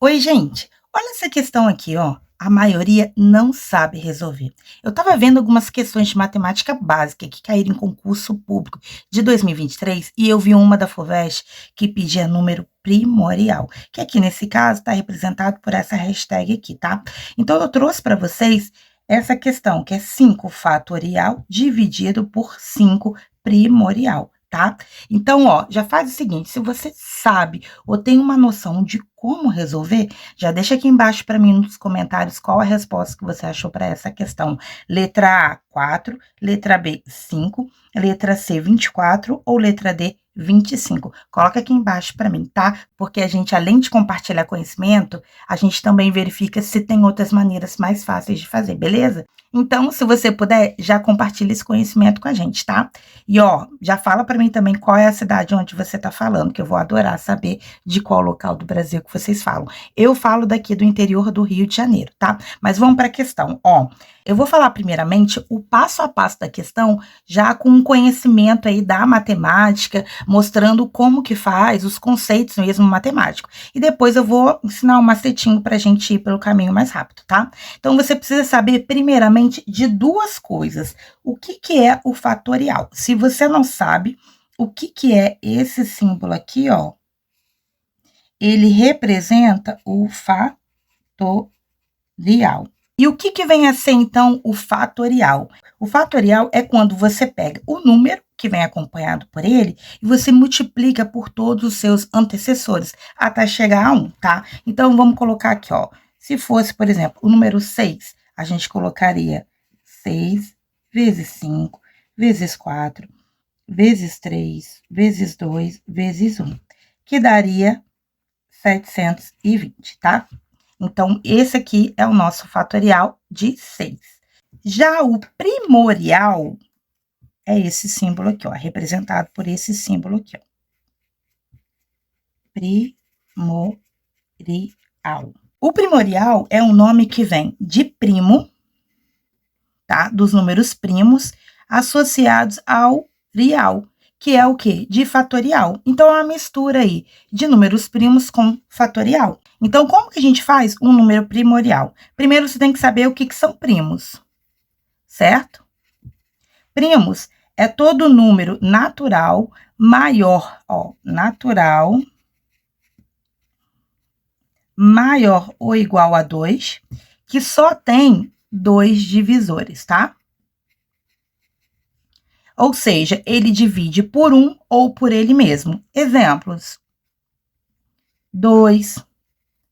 Oi, gente. Olha essa questão aqui, ó. A maioria não sabe resolver. Eu estava vendo algumas questões de matemática básica que caíram em concurso público de 2023 e eu vi uma da FUVEST que pedia número primorial, que aqui nesse caso está representado por essa hashtag aqui, tá? Então eu trouxe para vocês essa questão, que é 5 fatorial dividido por 5 primorial. Tá? Então, ó, já faz o seguinte, se você sabe ou tem uma noção de como resolver, já deixa aqui embaixo para mim nos comentários qual a resposta que você achou para essa questão. Letra A, 4, letra B, 5, letra C, 24 ou letra D, 25. Coloca aqui embaixo para mim, tá? Porque a gente, além de compartilhar conhecimento, a gente também verifica se tem outras maneiras mais fáceis de fazer, beleza? Então, se você puder, já compartilha esse conhecimento com a gente, tá? E, ó, já fala para mim também qual é a cidade onde você tá falando, que eu vou adorar saber de qual local do Brasil que vocês falam. Eu falo daqui do interior do Rio de Janeiro, tá? Mas vamos para a questão, ó. Eu vou falar primeiramente o passo a passo da questão, já com um conhecimento aí da matemática, mostrando como que faz, os conceitos mesmo matemáticos. E depois eu vou ensinar um macetinho pra gente ir pelo caminho mais rápido, tá? Então, você precisa saber primeiramente de duas coisas. O que é o fatorial? Se você não sabe o que é esse símbolo aqui, ó, ele representa o fatorial. E o que vem a ser, então, o fatorial? O fatorial é quando você pega o número que vem acompanhado por ele e você multiplica por todos os seus antecessores até chegar a 1, tá? Então, vamos colocar aqui, ó. Se fosse, por exemplo, o número 6, a gente colocaria 6 vezes 5, vezes 4, vezes 3, vezes 2, vezes 1, que daria 720, tá? Então, esse aqui é o nosso fatorial de 6. Já o primorial é esse símbolo aqui, ó, representado por esse símbolo aqui, ó. Primorial. O primorial é um nome que vem de primo, tá? Dos números primos associados ao real, que é o quê? De fatorial. Então, é uma mistura aí de números primos com fatorial. Então, como que a gente faz um número primorial? Primeiro, você tem que saber o que são primos, certo? Primos é todo número natural maior, ó, natural maior ou igual a 2, que só tem 2 divisores, tá? Ou seja, ele divide por 1 ou por ele mesmo. Exemplos: 2,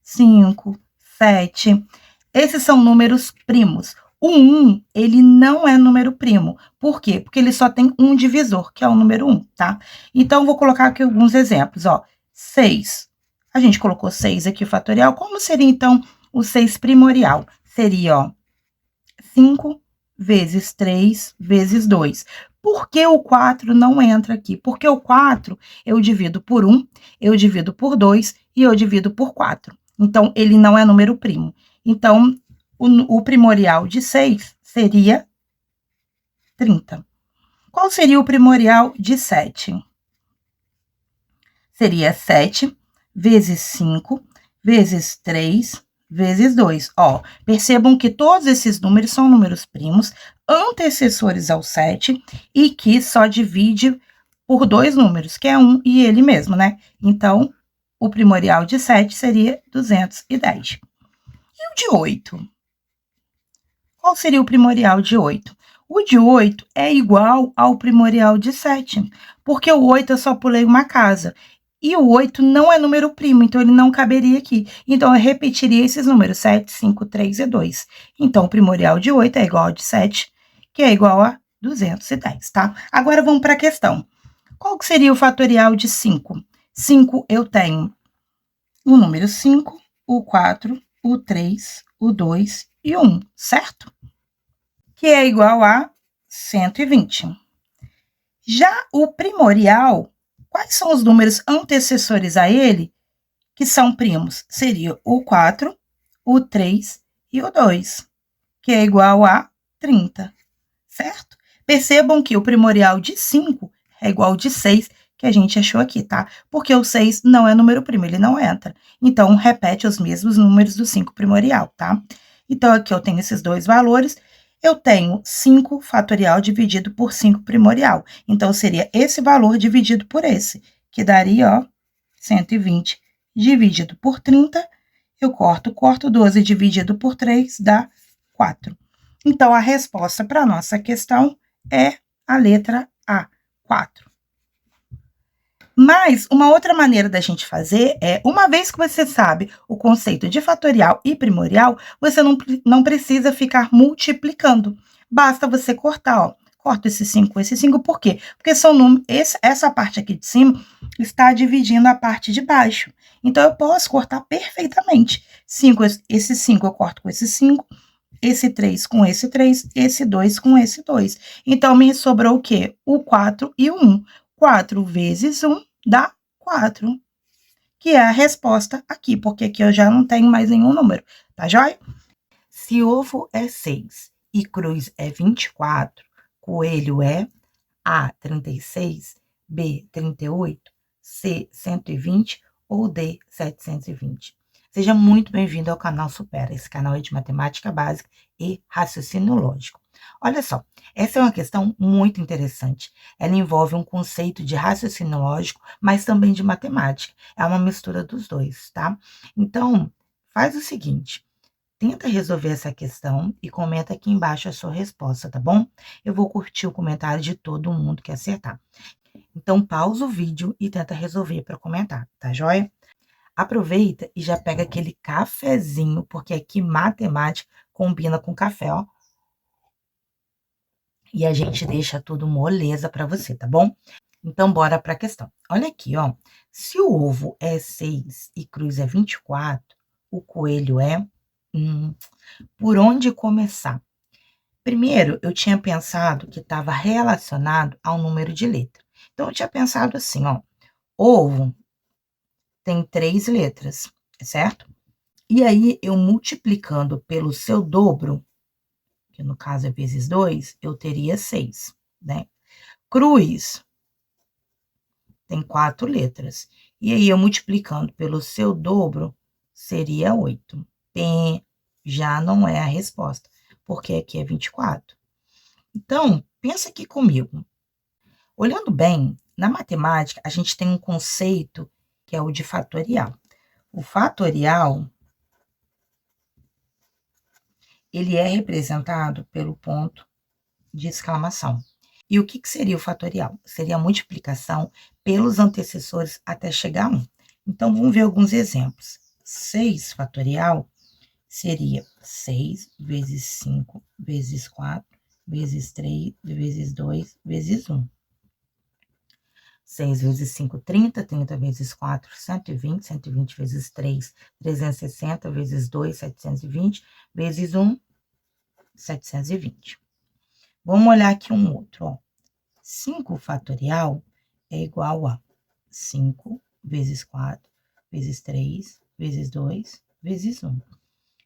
5, 7. Esses são números primos. O 1, ele não é número primo. Por quê? Porque ele só tem um divisor, que é o número 1, tá? Então, vou colocar aqui alguns exemplos, ó. 6. A gente colocou 6 aqui, fatorial. Como seria, então, o 6 primorial? Seria, ó, 5 vezes 3 vezes 2. Por que o 4 não entra aqui? Porque o 4 eu divido por 1, eu divido por 2 e eu divido por 4. Então, ele não é número primo. Então, o primorial de 6 seria 30. Qual seria o primorial de 7? Seria 7 vezes 5 vezes 3 vezes 2. Ó, percebam que todos esses números são números primos, antecessores ao 7, e que só divide por 2 números, que é 1 e ele mesmo, né? Então, o primorial de 7 seria 210. E o de 8? Qual seria o primorial de 8? O de 8 é igual ao primorial de 7, porque o 8 eu só pulei uma casa. E o 8 não é número primo, então ele não caberia aqui. Então, eu repetiria esses números, 7, 5, 3 e 2. Então, o primorial de 8 é igual ao de 7, que é igual a 210, tá? Agora, vamos para a questão. Qual que seria o fatorial de 5? 5, eu tenho o número 5, o 4, o 3, o 2 e o 1, certo? Que é igual a 120. Já o primorial, quais são os números antecessores a ele que são primos? Seria o 4, o 3 e o 2, que é igual a 30, certo? Percebam que o primorial de 5 é igual ao de 6, que a gente achou aqui, tá? Porque o 6 não é número primo, ele não entra. Então, repete os mesmos números do 5 primorial, tá? Então, aqui eu tenho esses dois valores. Eu tenho 5 fatorial dividido por 5 primorial. Então, seria esse valor dividido por esse, que daria, ó, 120 dividido por 30. Eu corto 12 dividido por 3 dá 4. Então, a resposta para a nossa questão é a letra A, 4. Mas uma outra maneira da gente fazer é, uma vez que você sabe o conceito de fatorial e primorial, você não precisa ficar multiplicando. Basta você cortar, ó. Corto esse 5 com esse 5, por quê? Porque são números, essa parte aqui de cima está dividindo a parte de baixo. Então, eu posso cortar perfeitamente. Esse 5 eu corto com esse 5, esse 3 com esse 3, esse 2 com esse 2. Então, me sobrou o quê? O 4 e o 1. 4 vezes 1 dá 4, que é a resposta aqui, porque aqui eu já não tenho mais nenhum número, tá joia? Se ovo é 6 e cruz é 24, coelho é A, 36, B, 38, C, 120 ou D, 720. Seja muito bem-vindo ao canal Supera. Esse canal é de matemática básica e raciocínio lógico. Olha só, essa é uma questão muito interessante. Ela envolve um conceito de raciocínio lógico, mas também de matemática. É uma mistura dos dois, tá? Então, faz o seguinte. Tenta resolver essa questão e comenta aqui embaixo a sua resposta, tá bom? Eu vou curtir o comentário de todo mundo que acertar. Então, pausa o vídeo e tenta resolver para comentar, tá joia? Aproveita e já pega aquele cafezinho, porque aqui matemática combina com café, ó. E a gente deixa tudo moleza para você, tá bom? Então, bora para a questão. Olha aqui, ó. Se o ovo é 6 e cruz é 24, o coelho é... por onde começar? Primeiro, eu tinha pensado que estava relacionado ao número de letra. Então, eu tinha pensado assim, ó. Ovo tem 3 letras, certo? E aí, eu multiplicando pelo seu dobro, que no caso é vezes 2, eu teria 6, né? Cruz tem 4 letras. E aí, eu multiplicando pelo seu dobro, seria 8. P já não é a resposta, porque aqui é 24. Então, pensa aqui comigo. Olhando bem, na matemática, a gente tem um conceito que é o de fatorial. O fatorial, ele é representado pelo ponto de exclamação. E o que seria o fatorial? Seria a multiplicação pelos antecessores até chegar a 1. Então, vamos ver alguns exemplos. 6 fatorial seria 6 vezes 5 vezes 4 vezes 3 vezes 2 vezes 1. 6 vezes 5, 30, 30 vezes 4, 120, 120 vezes 3, 360 vezes 2, 720, vezes 1, 720. Vamos olhar aqui um outro, ó. 5 fatorial é igual a 5 vezes 4, vezes 3, vezes 2, vezes 1.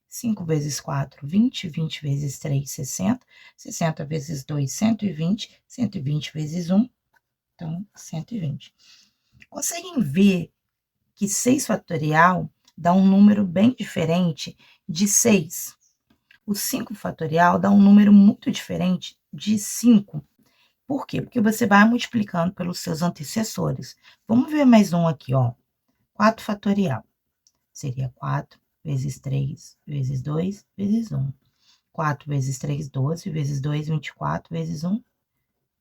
5 vezes 4, 20, 20 vezes 3, 60, 60 vezes 2, 120, 120 vezes 1, então, 120. Conseguem ver que 6 fatorial dá um número bem diferente de 6. O 5 fatorial dá um número muito diferente de 5. Por quê? Porque você vai multiplicando pelos seus antecessores. Vamos ver mais um aqui, ó. 4 fatorial. Seria 4 vezes 3 vezes 2 vezes 1. 4 vezes 3, 12, vezes 2, 24, vezes 1,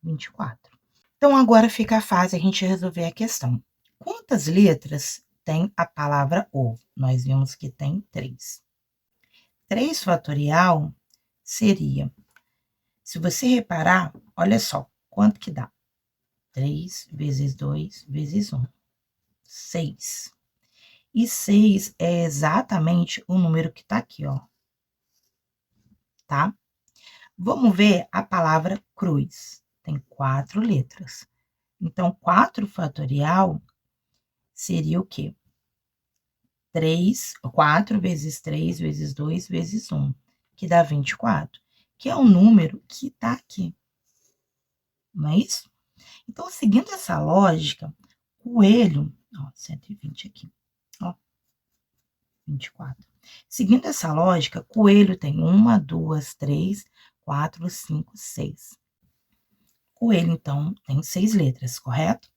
24. Então, agora fica fácil a gente resolver a questão. Quantas letras tem a palavra ovo? Nós vimos que tem 3. 3 fatorial seria, se você reparar, olha só, quanto que dá? 3 vezes 2 vezes 1, 6. E 6 é exatamente o número que tá aqui, ó. Tá? Vamos ver a palavra cruz. Tem 4 letras. Então, 4 fatorial seria o quê? 4 vezes 3 vezes 2 vezes 1, que dá 24, que é o número que tá aqui. Não é isso? Então, seguindo essa lógica, coelho, ó, 120 aqui, ó, 24. Seguindo essa lógica, coelho tem 1, 2, 3, 4, 5, 6. Coelho, então, tem 6 letras, correto?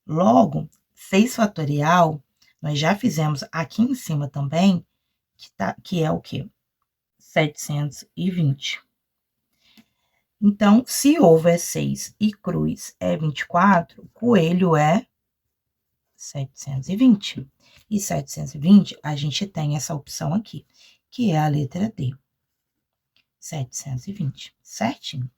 Logo, 6 fatorial, nós já fizemos aqui em cima também, que é o quê? 720. Então, se ovo é 6 e cruz é 24, coelho é 720. E 720, a gente tem essa opção aqui, que é a letra D. 720, certinho?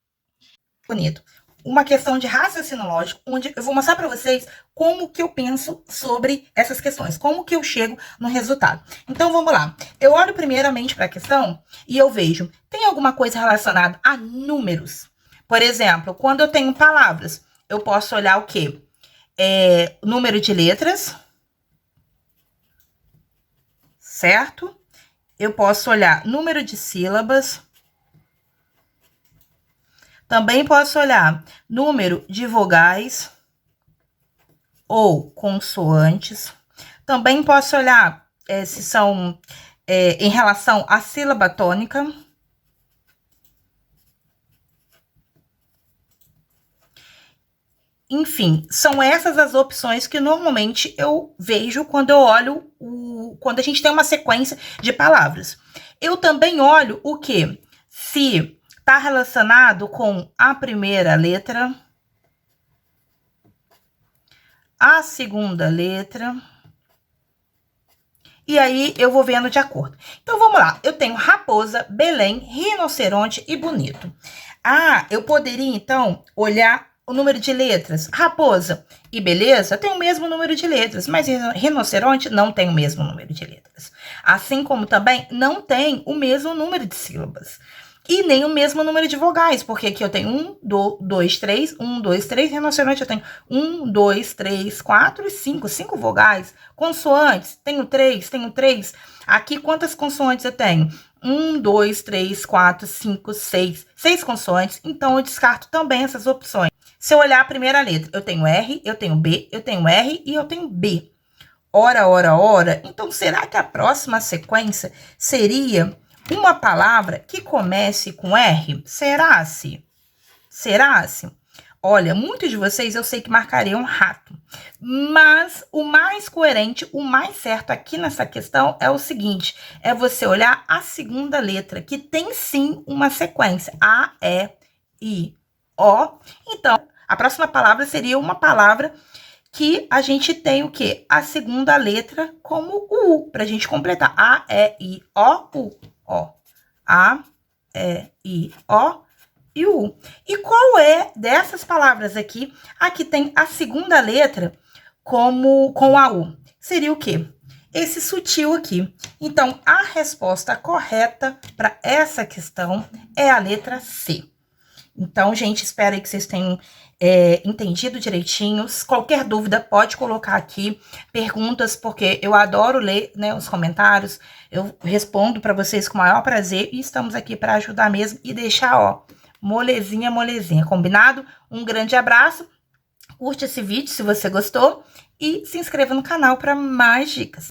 Bonito. Uma questão de raciocínio lógico, onde eu vou mostrar para vocês como que eu penso sobre essas questões, como que eu chego no resultado. Então, vamos lá. Eu olho primeiramente para a questão e eu vejo, tem alguma coisa relacionada a números? Por exemplo, quando eu tenho palavras, eu posso olhar o quê? Número de letras, certo? Eu posso olhar número de sílabas. Também posso olhar número de vogais ou consoantes. Também posso olhar se são em relação à sílaba tônica. Enfim, são essas as opções que normalmente eu vejo quando eu olho quando a gente tem uma sequência de palavras. Eu também olho o quê? Se está relacionado com a primeira letra, a segunda letra, e aí eu vou vendo de acordo. Então, vamos lá. Eu tenho raposa, Belém, rinoceronte e bonito. Eu poderia, então, olhar o número de letras. Raposa e beleza tem o mesmo número de letras, mas rinoceronte não tem o mesmo número de letras. Assim como também não tem o mesmo número de sílabas. E nem o mesmo número de vogais, porque aqui eu tenho 1, 2, 3, 1, 2, 3, rinoceronte eu tenho 1, 2, 3, 4 e 5, 5 vogais. Consoantes, tenho 3. Aqui, quantas consoantes eu tenho? 1, 2, 3, 4, 5, 6. 6 consoantes, então eu descarto também essas opções. Se eu olhar a primeira letra, eu tenho R, eu tenho B, eu tenho R e eu tenho B. Ora. Então, será que a próxima sequência seria uma palavra que comece com R? Será-se? Olha, muitos de vocês eu sei que marcariam rato. Mas o mais coerente, o mais certo aqui nessa questão é o seguinte: é você olhar a segunda letra, que tem sim uma sequência. A, E, I, O. Então, a próxima palavra seria uma palavra que a gente tem o quê? A segunda letra como o U, para a gente completar. A, E, I, O, U. Ó. A, E, I, O e o U. E qual é dessas palavras aqui a que tem a segunda letra com a U? Seria o quê? Esse sutil aqui. Então, a resposta correta para essa questão é a letra C. Então, gente, espero aí que vocês tenham entendido direitinho. Qualquer dúvida, pode colocar aqui perguntas, porque eu adoro ler, né, os comentários. Eu respondo para vocês com o maior prazer e estamos aqui para ajudar mesmo e deixar, ó, molezinha, combinado? Um grande abraço, curte esse vídeo se você gostou e se inscreva no canal para mais dicas.